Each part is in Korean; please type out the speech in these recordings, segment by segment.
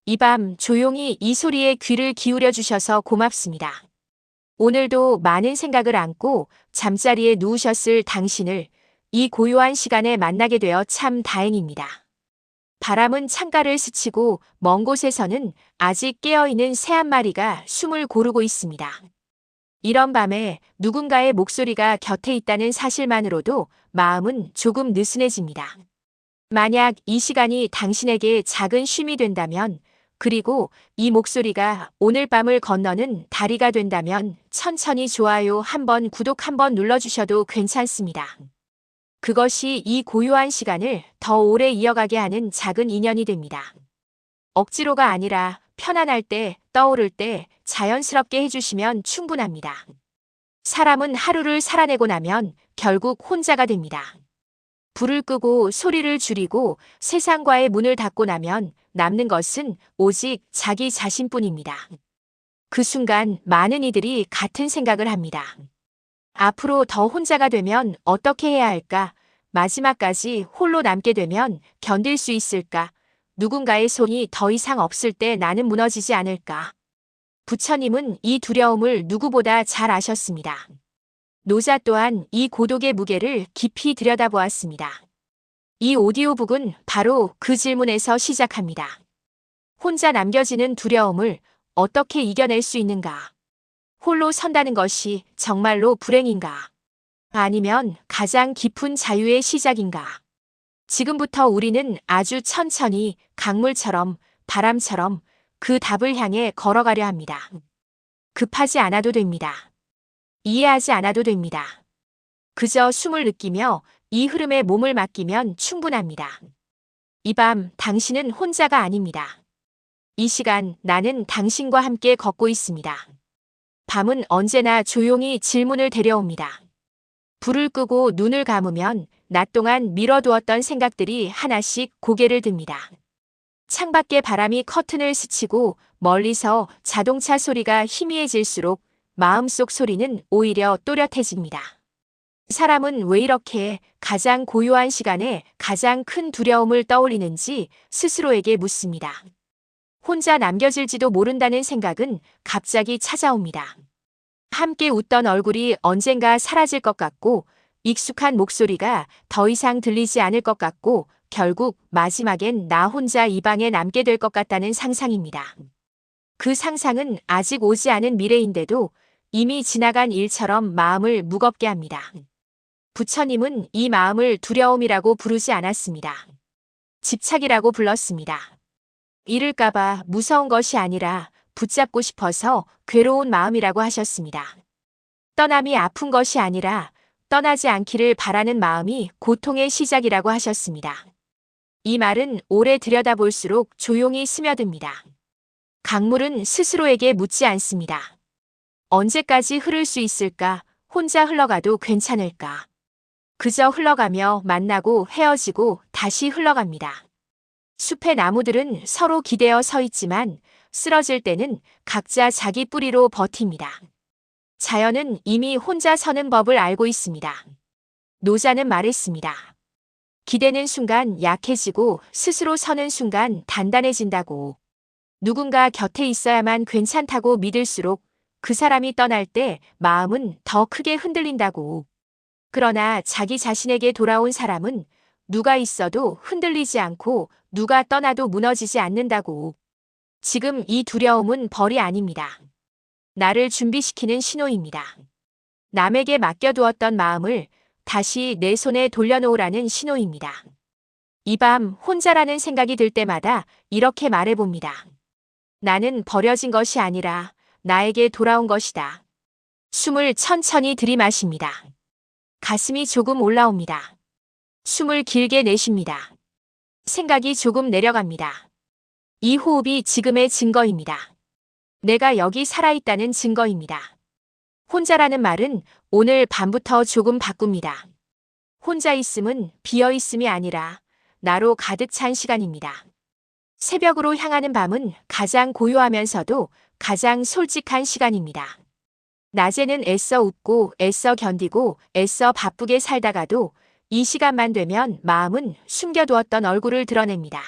이 밤 조용히 이 소리에 귀를 기울여 주셔서 고맙습니다. 오늘도 많은 생각을 안고 잠자리에 누우셨을 당신을 이 고요한 시간에 만나게 되어 참 다행입니다. 바람은 창가를 스치고 먼 곳에서는 아직 깨어있는 새 한 마리가 숨을 고르고 있습니다. 이런 밤에 누군가의 목소리가 곁에 있다는 사실만으로도 마음은 조금 느슨해집니다. 만약 이 시간이 당신에게 작은 쉼이 된다면, 그리고 이 목소리가 오늘 밤을 건너는 다리가 된다면 천천히 좋아요 한번, 구독 한번 눌러주셔도 괜찮습니다. 그것이 이 고요한 시간을 더 오래 이어가게 하는 작은 인연이 됩니다. 억지로가 아니라 편안할 때, 떠오를 때 자연스럽게 해주시면 충분합니다. 사람은 하루를 살아내고 나면 결국 혼자가 됩니다. 불을 끄고 소리를 줄이고 세상과의 문을 닫고 나면 남는 것은 오직 자기 자신뿐입니다. 그 순간 많은 이들이 같은 생각을 합니다. 앞으로 더 혼자가 되면 어떻게 해야 할까? 마지막까지 홀로 남게 되면 견딜 수 있을까? 누군가의 손이 더 이상 없을 때 나는 무너지지 않을까? 부처님은 이 두려움을 누구보다 잘 아셨습니다. 노자 또한 이 고독의 무게를 깊이 들여다보았습니다. 이 오디오북은 바로 그 질문에서 시작합니다. 혼자 남겨지는 두려움을 어떻게 이겨낼 수 있는가? 홀로 선다는 것이 정말로 불행인가? 아니면 가장 깊은 자유의 시작인가? 지금부터 우리는 아주 천천히 강물처럼, 바람처럼 그 답을 향해 걸어가려 합니다. 급하지 않아도 됩니다. 이해하지 않아도 됩니다. 그저 숨을 느끼며 이 흐름에 몸을 맡기면 충분합니다. 이 밤 당신은 혼자가 아닙니다. 이 시간 나는 당신과 함께 걷고 있습니다. 밤은 언제나 조용히 질문을 데려옵니다. 불을 끄고 눈을 감으면 낮 동안 미뤄두었던 생각들이 하나씩 고개를 듭니다. 창밖의 바람이 커튼을 스치고 멀리서 자동차 소리가 희미해질수록 마음속 소리는 오히려 또렷해집니다. 사람은 왜 이렇게 가장 고요한 시간에 가장 큰 두려움을 떠올리는지 스스로에게 묻습니다. 혼자 남겨질지도 모른다는 생각은 갑자기 찾아옵니다. 함께 웃던 얼굴이 언젠가 사라질 것 같고, 익숙한 목소리가 더 이상 들리지 않을 것 같고, 결국 마지막엔 나 혼자 이 방에 남게 될 것 같다는 상상입니다. 그 상상은 아직 오지 않은 미래인데도 이미 지나간 일처럼 마음을 무겁게 합니다. 부처님은 이 마음을 두려움이라고 부르지 않았습니다. 집착이라고 불렀습니다. 잃을까봐 무서운 것이 아니라 붙잡고 싶어서 괴로운 마음이라고 하셨습니다. 떠남이 아픈 것이 아니라 떠나지 않기를 바라는 마음이 고통의 시작이라고 하셨습니다. 이 말은 오래 들여다볼수록 조용히 스며듭니다. 강물은 스스로에게 묻지 않습니다. 언제까지 흐를 수 있을까? 혼자 흘러가도 괜찮을까? 그저 흘러가며 만나고 헤어지고 다시 흘러갑니다. 숲의 나무들은 서로 기대어 서 있지만 쓰러질 때는 각자 자기 뿌리로 버팁니다. 자연은 이미 혼자 서는 법을 알고 있습니다. 노자는 말했습니다. 기대는 순간 약해지고 스스로 서는 순간 단단해진다고. 누군가 곁에 있어야만 괜찮다고 믿을수록 그 사람이 떠날 때 마음은 더 크게 흔들린다고. 그러나 자기 자신에게 돌아온 사람은 누가 있어도 흔들리지 않고 누가 떠나도 무너지지 않는다고. 지금 이 두려움은 벌이 아닙니다. 나를 준비시키는 신호입니다. 남에게 맡겨두었던 마음을 다시 내 손에 돌려놓으라는 신호입니다. 이 밤 혼자라는 생각이 들 때마다 이렇게 말해봅니다. 나는 버려진 것이 아니라 나에게 돌아온 것이다. 숨을 천천히 들이마십니다. 가슴이 조금 올라옵니다. 숨을 길게 내쉽니다. 생각이 조금 내려갑니다. 이 호흡이 지금의 증거입니다. 내가 여기 살아있다는 증거입니다. 혼자라는 말은 오늘 밤부터 조금 바꿉니다. 혼자 있음은 비어있음이 아니라 나로 가득 찬 시간입니다. 새벽으로 향하는 밤은 가장 고요하면서도 가장 솔직한 시간입니다. 낮에는 애써 웃고 애써 견디고 애써 바쁘게 살다가도 이 시간만 되면 마음은 숨겨두었던 얼굴을 드러냅니다.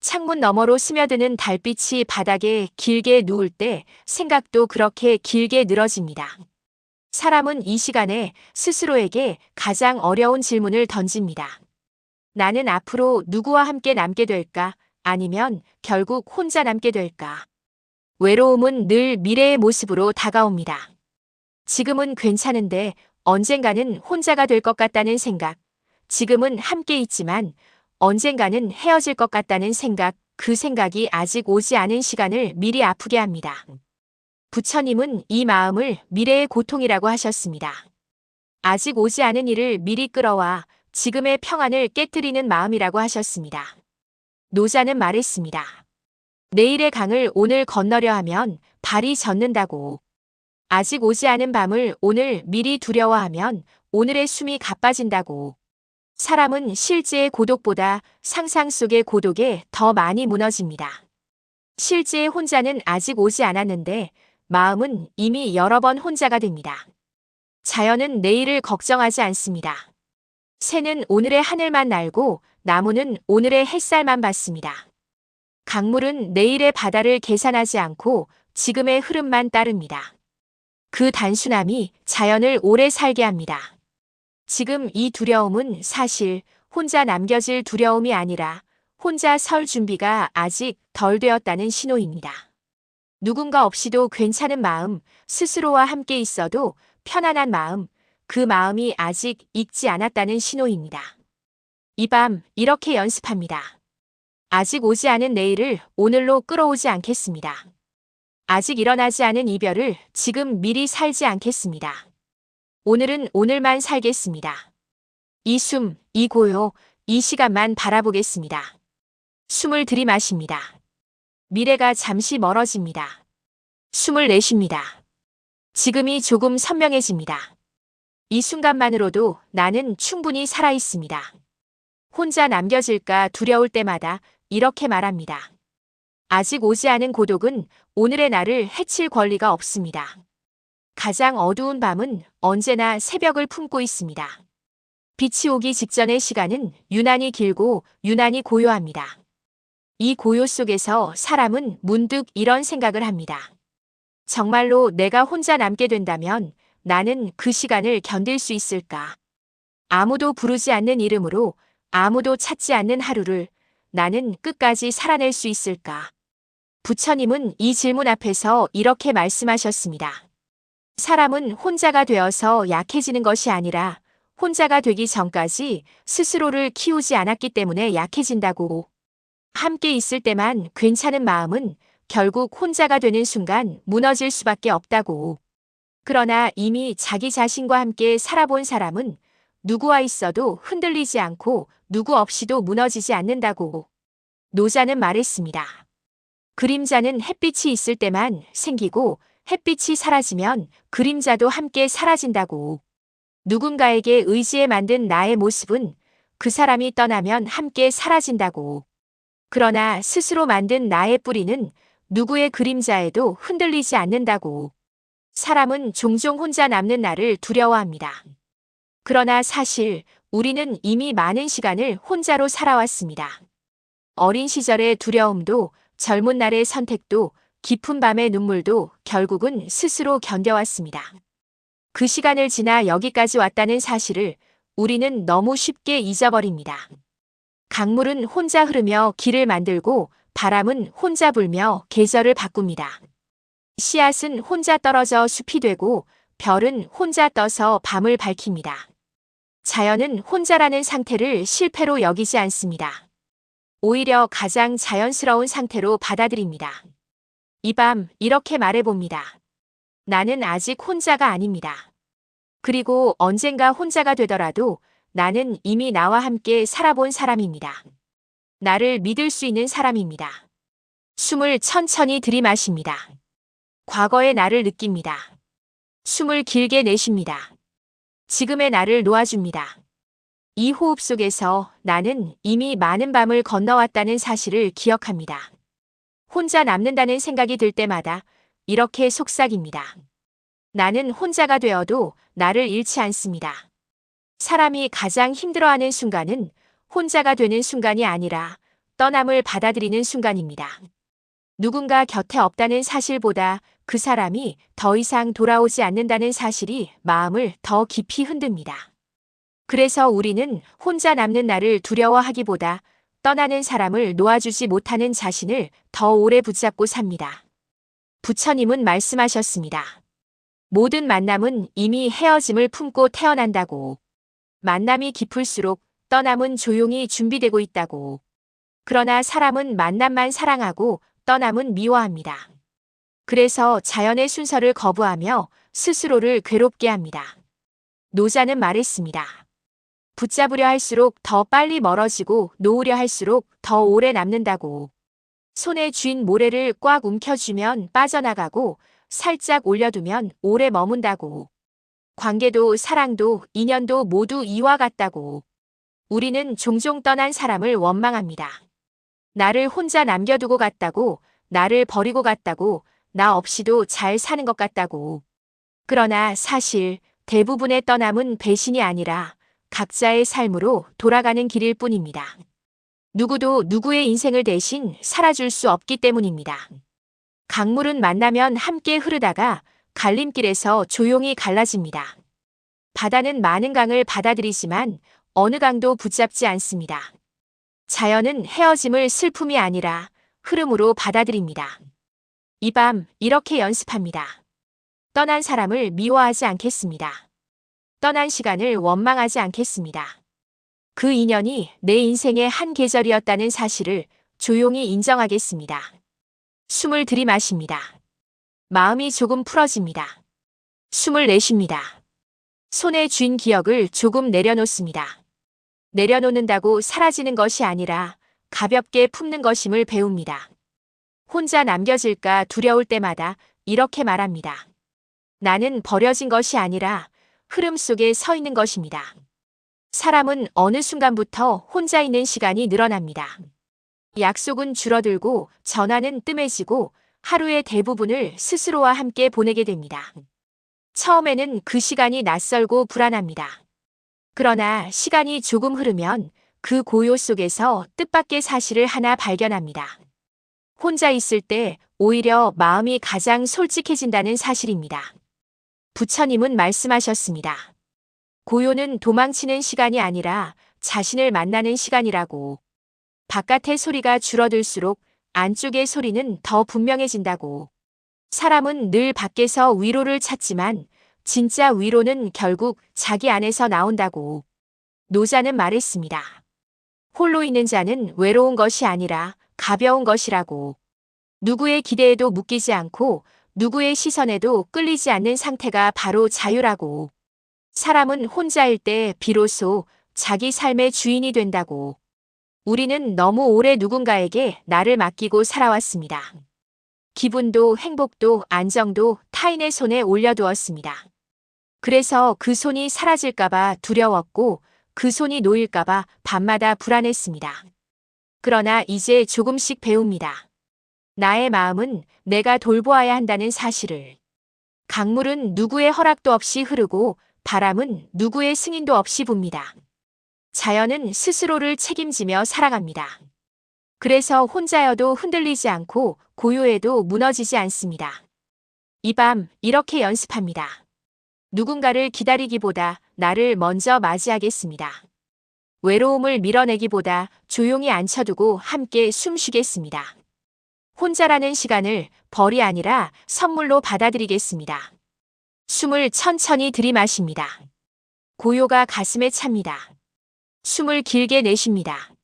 창문 너머로 스며드는 달빛이 바닥에 길게 누울 때 생각도 그렇게 길게 늘어집니다. 사람은 이 시간에 스스로에게 가장 어려운 질문을 던집니다. 나는 앞으로 누구와 함께 남게 될까? 아니면 결국 혼자 남게 될까? 외로움은 늘 미래의 모습으로 다가옵니다. 지금은 괜찮은데 언젠가는 혼자가 될 것 같다는 생각. 지금은 함께 있지만 언젠가는 헤어질 것 같다는 생각. 그 생각이 아직 오지 않은 시간을 미리 아프게 합니다. 부처님은 이 마음을 미래의 고통이라고 하셨습니다. 아직 오지 않은 일을 미리 끌어와 지금의 평안을 깨뜨리는 마음이라고 하셨습니다. 노자는 말했습니다. 내일의 강을 오늘 건너려 하면 발이 젖는다고. 아직 오지 않은 밤을 오늘 미리 두려워하면 오늘의 숨이 가빠진다고. 사람은 실제의 고독보다 상상 속의 고독에 더 많이 무너집니다. 실제의 혼자는 아직 오지 않았는데 마음은 이미 여러 번 혼자가 됩니다. 자연은 내일을 걱정하지 않습니다. 새는 오늘의 하늘만 날고 나무는 오늘의 햇살만 받습니다. 강물은 내일의 바다를 계산하지 않고 지금의 흐름만 따릅니다. 그 단순함이 자연을 오래 살게 합니다. 지금 이 두려움은 사실 혼자 남겨질 두려움이 아니라 혼자 설 준비가 아직 덜 되었다는 신호입니다. 누군가 없이도 괜찮은 마음, 스스로와 함께 있어도 편안한 마음, 그 마음이 아직 익지 않았다는 신호입니다. 이 밤 이렇게 연습합니다. 아직 오지 않은 내일을 오늘로 끌어오지 않겠습니다. 아직 일어나지 않은 이별을 지금 미리 살지 않겠습니다. 오늘은 오늘만 살겠습니다. 이 숨, 이 고요, 이 시간만 바라보겠습니다. 숨을 들이마십니다. 미래가 잠시 멀어집니다. 숨을 내쉽니다. 지금이 조금 선명해집니다. 이 순간만으로도 나는 충분히 살아있습니다. 혼자 남겨질까 두려울 때마다 이렇게 말합니다. 아직 오지 않은 고독은 오늘의 나를 해칠 권리가 없습니다. 가장 어두운 밤은 언제나 새벽을 품고 있습니다. 빛이 오기 직전의 시간은 유난히 길고 유난히 고요합니다. 이 고요 속에서 사람은 문득 이런 생각을 합니다. 정말로 내가 혼자 남게 된다면 나는 그 시간을 견딜 수 있을까? 아무도 부르지 않는 이름으로 아무도 찾지 않는 하루를 나는 끝까지 살아낼 수 있을까? 부처님은 이 질문 앞에서 이렇게 말씀하셨습니다. 사람은 혼자가 되어서 약해지는 것이 아니라 혼자가 되기 전까지 스스로를 키우지 않았기 때문에 약해진다고. 함께 있을 때만 괜찮은 마음은 결국 혼자가 되는 순간 무너질 수밖에 없다고. 그러나 이미 자기 자신과 함께 살아본 사람은 누구와 있어도 흔들리지 않고 누구 없이도 무너지지 않는다고. 노자는 말했습니다. 그림자는 햇빛이 있을 때만 생기고 햇빛이 사라지면 그림자도 함께 사라진다고. 누군가에게 의지해 만든 나의 모습은 그 사람이 떠나면 함께 사라진다고. 그러나 스스로 만든 나의 뿌리는 누구의 그림자에도 흔들리지 않는다고. 사람은 종종 혼자 남는 나를 두려워합니다. 그러나 사실 우리는 이미 많은 시간을 혼자로 살아왔습니다. 어린 시절의 두려움도 젊은 날의 선택도 깊은 밤의 눈물도 결국은 스스로 견뎌왔습니다. 그 시간을 지나 여기까지 왔다는 사실을 우리는 너무 쉽게 잊어버립니다. 강물은 혼자 흐르며 길을 만들고 바람은 혼자 불며 계절을 바꿉니다. 씨앗은 혼자 떨어져 숲이 되고 별은 혼자 떠서 밤을 밝힙니다. 자연은 혼자라는 상태를 실패로 여기지 않습니다. 오히려 가장 자연스러운 상태로 받아들입니다. 이 밤 이렇게 말해봅니다. 나는 아직 혼자가 아닙니다. 그리고 언젠가 혼자가 되더라도 나는 이미 나와 함께 살아본 사람입니다. 나를 믿을 수 있는 사람입니다. 숨을 천천히 들이마십니다. 과거의 나를 느낍니다. 숨을 길게 내쉽니다. 지금의 나를 놓아줍니다. 이 호흡 속에서 나는 이미 많은 밤을 건너왔다는 사실을 기억합니다. 혼자 남는다는 생각이 들 때마다 이렇게 속삭입니다. 나는 혼자가 되어도 나를 잃지 않습니다. 사람이 가장 힘들어하는 순간은 혼자가 되는 순간이 아니라 떠남을 받아들이는 순간입니다. 누군가 곁에 없다는 사실보다 그 사람이 더 이상 돌아오지 않는다는 사실이 마음을 더 깊이 흔듭니다. 그래서 우리는 혼자 남는 나를 두려워하기보다 떠나는 사람을 놓아주지 못하는 자신을 더 오래 붙잡고 삽니다. 부처님은 말씀하셨습니다. 모든 만남은 이미 헤어짐을 품고 태어난다고. 만남이 깊을수록 떠남은 조용히 준비되고 있다고. 그러나 사람은 만남만 사랑하고 떠남은 미워합니다. 그래서 자연의 순서를 거부하며 스스로를 괴롭게 합니다. 노자는 말했습니다. 붙잡으려 할수록 더 빨리 멀어지고 놓으려 할수록 더 오래 남는다고. 손에 쥔 모래를 꽉 움켜쥐면 빠져나가고 살짝 올려두면 오래 머문다고. 관계도 사랑도 인연도 모두 이와 같다고. 우리는 종종 떠난 사람을 원망합니다. 나를 혼자 남겨두고 갔다고, 나를 버리고 갔다고, 나 없이도 잘 사는 것 같다고. 그러나 사실 대부분의 떠남은 배신이 아니라 각자의 삶으로 돌아가는 길일 뿐입니다. 누구도 누구의 인생을 대신 살아줄 수 없기 때문입니다. 강물은 만나면 함께 흐르다가 갈림길에서 조용히 갈라집니다. 바다는 많은 강을 받아들이지만 어느 강도 붙잡지 않습니다. 자연은 헤어짐을 슬픔이 아니라 흐름으로 받아들입니다. 이 밤 이렇게 연습합니다. 떠난 사람을 미워하지 않겠습니다. 떠난 시간을 원망하지 않겠습니다. 그 인연이 내 인생의 한 계절이었다는 사실을 조용히 인정하겠습니다. 숨을 들이마십니다. 마음이 조금 풀어집니다. 숨을 내쉽니다. 손에 쥔 기억을 조금 내려놓습니다. 내려놓는다고 사라지는 것이 아니라 가볍게 품는 것임을 배웁니다. 혼자 남겨질까 두려울 때마다 이렇게 말합니다. 나는 버려진 것이 아니라 흐름 속에 서 있는 것입니다. 사람은 어느 순간부터 혼자 있는 시간이 늘어납니다. 약속은 줄어들고 전화는 뜸해지고 하루의 대부분을 스스로와 함께 보내게 됩니다. 처음에는 그 시간이 낯설고 불안합니다. 그러나 시간이 조금 흐르면 그 고요 속에서 뜻밖의 사실을 하나 발견합니다. 혼자 있을 때 오히려 마음이 가장 솔직해진다는 사실입니다. 부처님은 말씀하셨습니다. 고요는 도망치는 시간이 아니라 자신을 만나는 시간이라고. 바깥의 소리가 줄어들수록 안쪽의 소리는 더 분명해진다고. 사람은 늘 밖에서 위로를 찾지만 진짜 위로는 결국 자기 안에서 나온다고. 노자는 말했습니다. 홀로 있는 자는 외로운 것이 아니라 가벼운 것이라고. 누구의 기대에도 묶이지 않고 누구의 시선에도 끌리지 않는 상태가 바로 자유라고. 사람은 혼자일 때 비로소 자기 삶의 주인이 된다고. 우리는 너무 오래 누군가에게 나를 맡기고 살아왔습니다. 기분도 행복도 안정도 타인의 손에 올려두었습니다. 그래서 그 손이 사라질까봐 두려웠고 그 손이 놓일까봐 밤마다 불안했습니다. 그러나 이제 조금씩 배웁니다. 나의 마음은 내가 돌보아야 한다는 사실을. 강물은 누구의 허락도 없이 흐르고 바람은 누구의 승인도 없이 붑니다. 자연은 스스로를 책임지며 살아갑니다. 그래서 혼자여도 흔들리지 않고 고요해도 무너지지 않습니다. 이 밤 이렇게 연습합니다. 누군가를 기다리기보다 나를 먼저 맞이하겠습니다. 외로움을 밀어내기보다 조용히 앉혀두고 함께 숨쉬겠습니다. 혼자라는 시간을 벌이 아니라 선물로 받아들이겠습니다. 숨을 천천히 들이마십니다. 고요가 가슴에 찹니다. 숨을 길게 내쉽니다.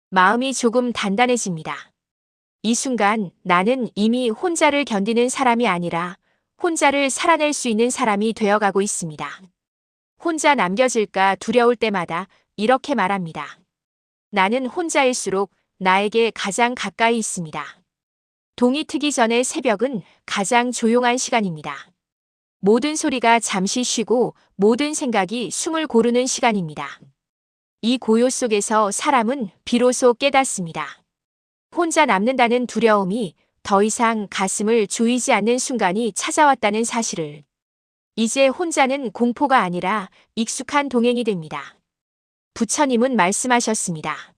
마음이 조금 단단해집니다. 이 순간 나는 이미 혼자를 견디는 사람이 아니라 혼자를 살아낼 수 있는 사람이 되어가고 있습니다. 혼자 남겨질까 두려울 때마다 이렇게 말합니다. 나는 혼자일수록 나에게 가장 가까이 있습니다. 동이 트기 전의 새벽은 가장 조용한 시간입니다. 모든 소리가 잠시 쉬고 모든 생각이 숨을 고르는 시간입니다. 이 고요 속에서 사람은 비로소 깨닫습니다. 혼자 남는다는 두려움이 더 이상 가슴을 조이지 않는 순간이 찾아왔다는 사실을. 이제 혼자는 공포가 아니라 익숙한 동행이 됩니다. 부처님은 말씀하셨습니다.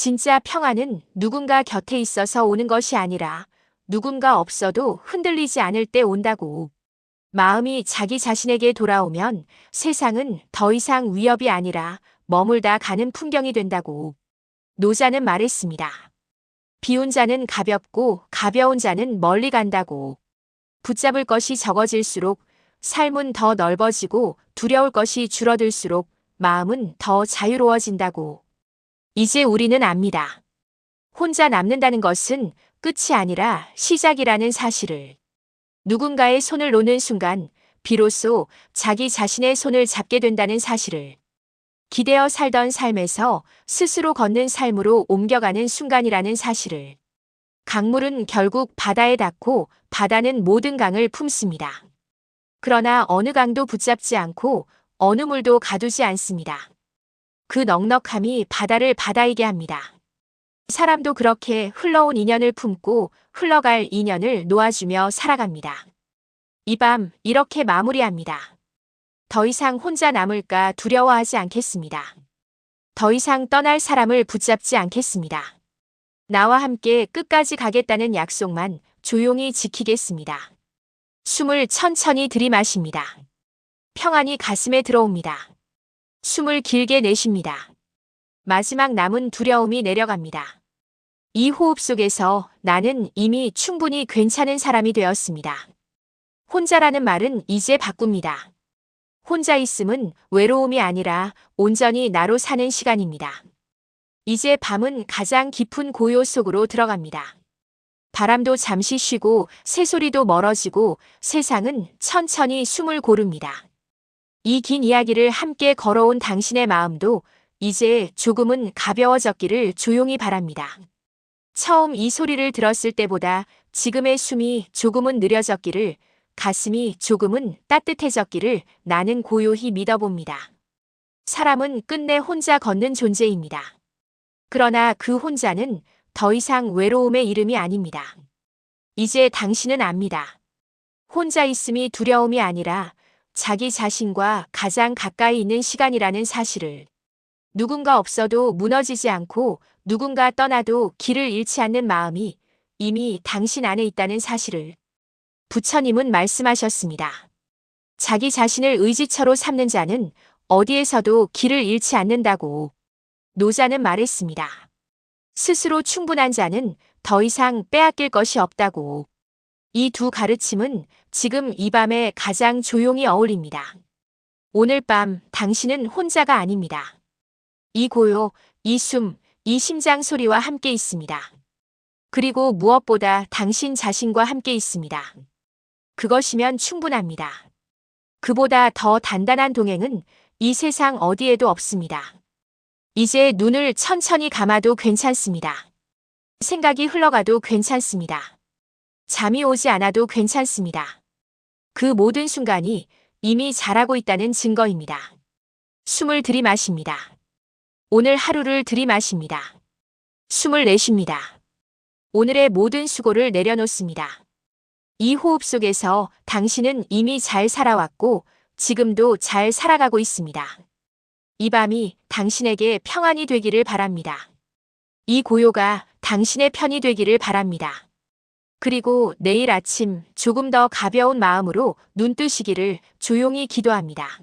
진짜 평안은 누군가 곁에 있어서 오는 것이 아니라 누군가 없어도 흔들리지 않을 때 온다고. 마음이 자기 자신에게 돌아오면 세상은 더 이상 위협이 아니라 머물다 가는 풍경이 된다고. 노자는 말했습니다. 비운 자는 가볍고 가벼운 자는 멀리 간다고. 붙잡을 것이 적어질수록 삶은 더 넓어지고 두려울 것이 줄어들수록 마음은 더 자유로워진다고. 이제 우리는 압니다. 혼자 남는다는 것은 끝이 아니라 시작이라는 사실을. 누군가의 손을 놓는 순간 비로소 자기 자신의 손을 잡게 된다는 사실을. 기대어 살던 삶에서 스스로 걷는 삶으로 옮겨가는 순간이라는 사실을. 강물은 결국 바다에 닿고 바다는 모든 강을 품습니다. 그러나 어느 강도 붙잡지 않고 어느 물도 가두지 않습니다. 그 넉넉함이 바다를 바다이게 합니다. 사람도 그렇게 흘러온 인연을 품고 흘러갈 인연을 놓아주며 살아갑니다. 이 밤 이렇게 마무리합니다. 더 이상 혼자 남을까 두려워하지 않겠습니다. 더 이상 떠날 사람을 붙잡지 않겠습니다. 나와 함께 끝까지 가겠다는 약속만 조용히 지키겠습니다. 숨을 천천히 들이마십니다. 평안이 가슴에 들어옵니다. 숨을 길게 내쉽니다. 마지막 남은 두려움이 내려갑니다. 이 호흡 속에서 나는 이미 충분히 괜찮은 사람이 되었습니다. 혼자라는 말은 이제 바꿉니다. 혼자 있음은 외로움이 아니라 온전히 나로 사는 시간입니다. 이제 밤은 가장 깊은 고요 속으로 들어갑니다. 바람도 잠시 쉬고 새소리도 멀어지고 세상은 천천히 숨을 고릅니다. 이 긴 이야기를 함께 걸어온 당신의 마음도 이제 조금은 가벼워졌기를 조용히 바랍니다. 처음 이 소리를 들었을 때보다 지금의 숨이 조금은 느려졌기를, 가슴이 조금은 따뜻해졌기를 나는 고요히 믿어봅니다. 사람은 끝내 혼자 걷는 존재입니다. 그러나 그 혼자는 더 이상 외로움의 이름이 아닙니다. 이제 당신은 압니다. 혼자 있음이 두려움이 아니라 자기 자신과 가장 가까이 있는 시간이라는 사실을. 누군가 없어도 무너지지 않고 누군가 떠나도 길을 잃지 않는 마음이 이미 당신 안에 있다는 사실을. 부처님은 말씀하셨습니다. 자기 자신을 의지처로 삼는 자는 어디에서도 길을 잃지 않는다고. 노자는 말했습니다. 스스로 충분한 자는 더 이상 빼앗길 것이 없다고. 이 두 가르침은 지금 이 밤에 가장 조용히 어울립니다. 오늘 밤 당신은 혼자가 아닙니다. 이 고요, 이 숨, 이 심장 소리와 함께 있습니다. 그리고 무엇보다 당신 자신과 함께 있습니다. 그것이면 충분합니다. 그보다 더 단단한 동행은 이 세상 어디에도 없습니다. 이제 눈을 천천히 감아도 괜찮습니다. 생각이 흘러가도 괜찮습니다. 잠이 오지 않아도 괜찮습니다. 그 모든 순간이 이미 잘하고 있다는 증거입니다. 숨을 들이마십니다. 오늘 하루를 들이마십니다. 숨을 내쉽니다. 오늘의 모든 수고를 내려놓습니다. 이 호흡 속에서 당신은 이미 잘 살아왔고 지금도 잘 살아가고 있습니다. 이 밤이 당신에게 평안이 되기를 바랍니다. 이 고요가 당신의 편이 되기를 바랍니다. 그리고 내일 아침 조금 더 가벼운 마음으로 눈 뜨시기를 조용히 기도합니다.